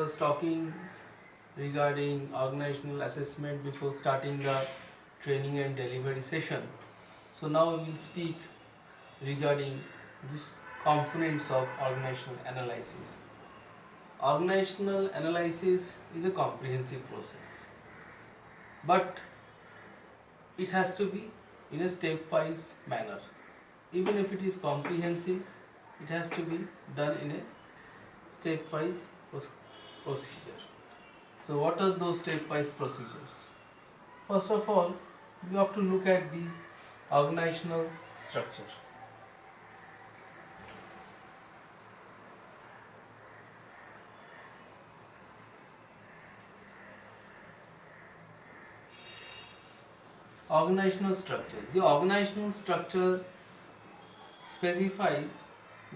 was talking regarding organizational assessment before starting the training and delivery session. So now we will speak regarding these components of organizational analysis. Organizational analysis is a comprehensive process, but it has to be in a stepwise manner. Even if it is comprehensive, it has to be done in a stepwise procedure. So what are those stepwise procedures? First of all, you have to look at the organizational structure. Organizational structure. The organizational structure specifies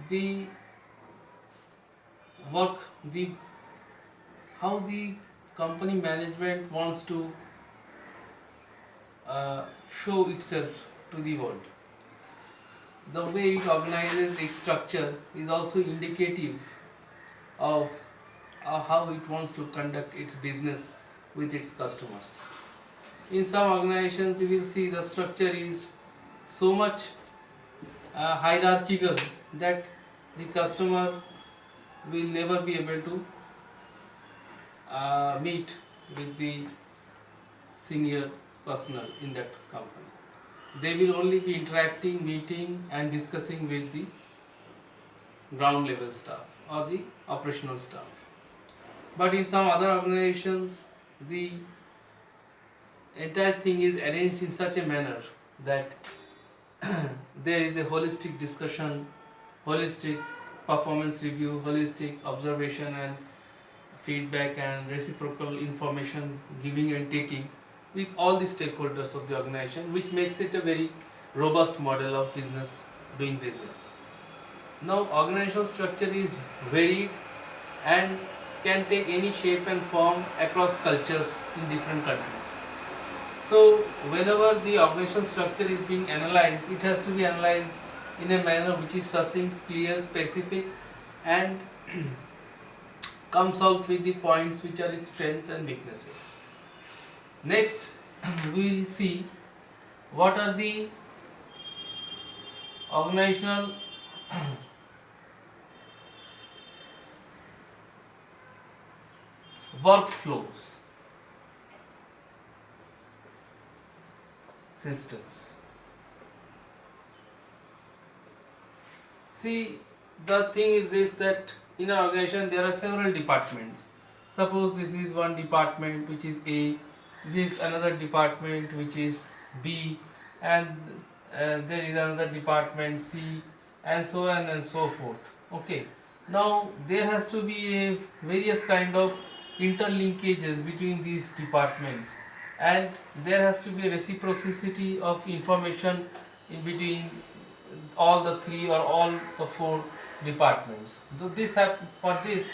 the work, the how the company management wants to show itself to the world. The way it organizes its structure is also indicative of how it wants to conduct its business with its customers. In some organizations, you will see the structure is so much hierarchical that the customer will never be able to meet with the senior personnel in that company. They will only be interacting, meeting and discussing with the ground level staff or the operational staff. But in some other organizations, the entire thing is arranged in such a manner that there is a holistic discussion, holistic performance review, holistic observation and feedback and reciprocal information giving and taking with all the stakeholders of the organization, which makes it a very robust model of doing business. Now organizational structure is varied and can take any shape and form across cultures in different countries. So whenever the organizational structure is being analyzed, it has to be analyzed in a manner which is succinct, clear, specific and comes out with the points which are its strengths and weaknesses. Next, we will see what are the organizational workflows, systems. See, the thing is this, that in an organization there are several departments. Suppose this is one department which is A, this is another department which is B, and there is another department C, and so on and so forth. Okay. Now there has to be a various kind of interlinkages between these departments, and there has to be a reciprocity of information in between all the three or all the four departments. So for this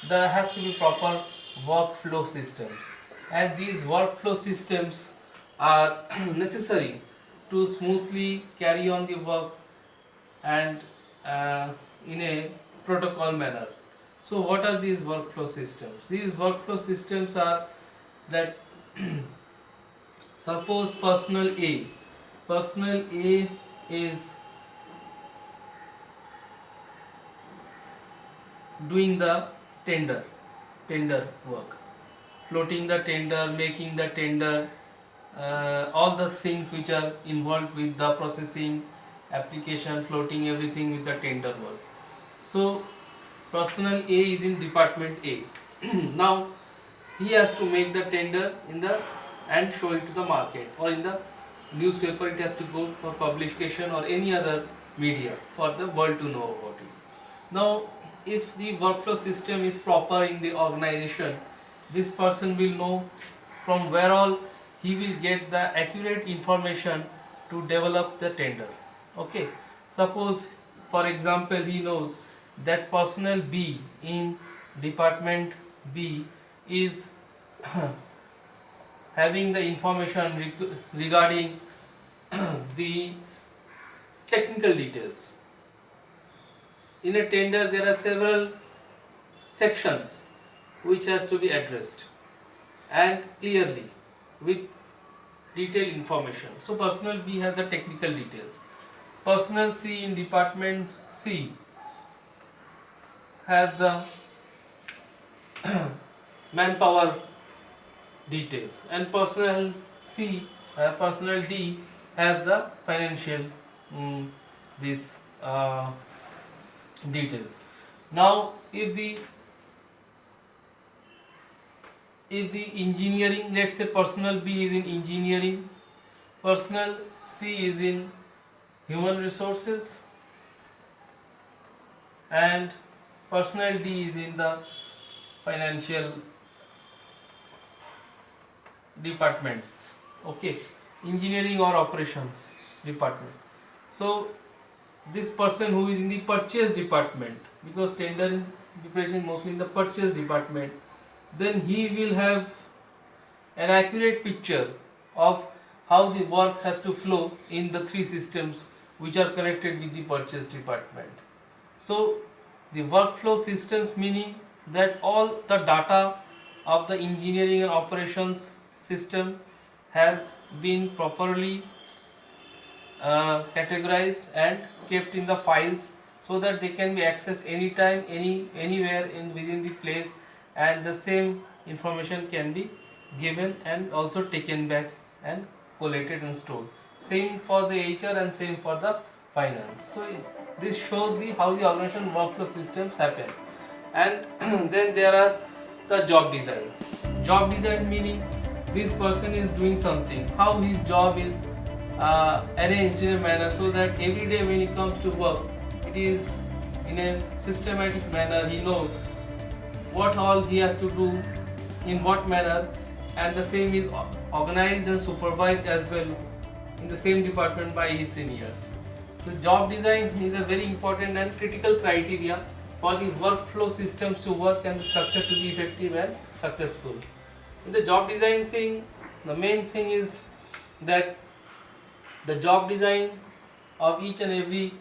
there has to be proper workflow systems, and these workflow systems are necessary to smoothly carry on the work and in a protocol manner. So what are these workflow systems? These workflow systems are that suppose personnel A is doing the tender work, floating the tender, making the tender, all the things which are involved with the processing, application, floating everything with the tender work. So personnel A is in department A. Now he has to make the tender and show it to the market, or in the newspaper it has to go for publication or any other media for the world to know about it. Now if the workflow system is proper in the organization, this person will know from where all he will get the accurate information to develop the tender. Okay, suppose for example he knows that personnel B in department B is having the information regarding the technical details. In a tender there are several sections which has to be addressed and clearly with detailed information. So personnel B has the technical details. Personnel C in department C has the manpower details, and personnel D has the financial this details. Now if the engineering, let's say personnel B is in engineering, personnel C is in human resources, and personnel D is in the financial departments. Okay, engineering or operations department. So this person who is in the purchase department, because tender in preparation is mostly in the purchase department, then he will have an accurate picture of how the work has to flow in the three systems which are connected with the purchase department. So the workflow systems, meaning that all the data of the engineering and operations system has been properly categorized and kept in the files, so that they can be accessed anytime, anywhere within the place, and the same information can be given and also taken back and collated and stored. Same for the HR and same for the finance. So this shows how the organization workflow systems happen. And then there are the job design. Job design meaning this person is doing something, how his job is arranged in a manner so that every day when he comes to work, it is in a systematic manner. He knows what all he has to do, in what manner, and the same is organized and supervised as well in the same department by his seniors. So job design is a very important and critical criteria for the workflow systems to work and the structure to be effective and successful. In the job design thing, the main thing is that the job design of each and every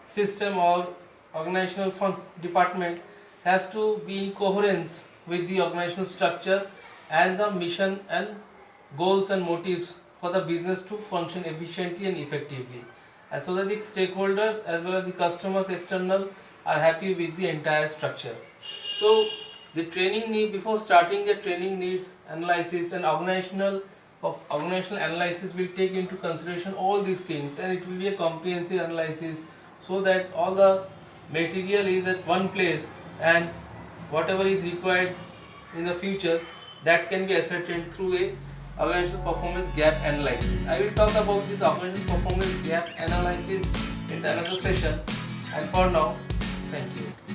system or organizational department has to be in coherence with the organizational structure and the mission and goals and motives for the business to function efficiently and effectively, and so that the stakeholders as well as the customers external are happy with the entire structure. So the training need, before starting the training needs analysis, and organizational analysis will take into consideration all these things, and it will be a comprehensive analysis so that all the material is at one place, and whatever is required in the future, that can be ascertained through a organizational performance gap analysis. I will talk about this organizational performance gap analysis in the another session, and for now, thank you.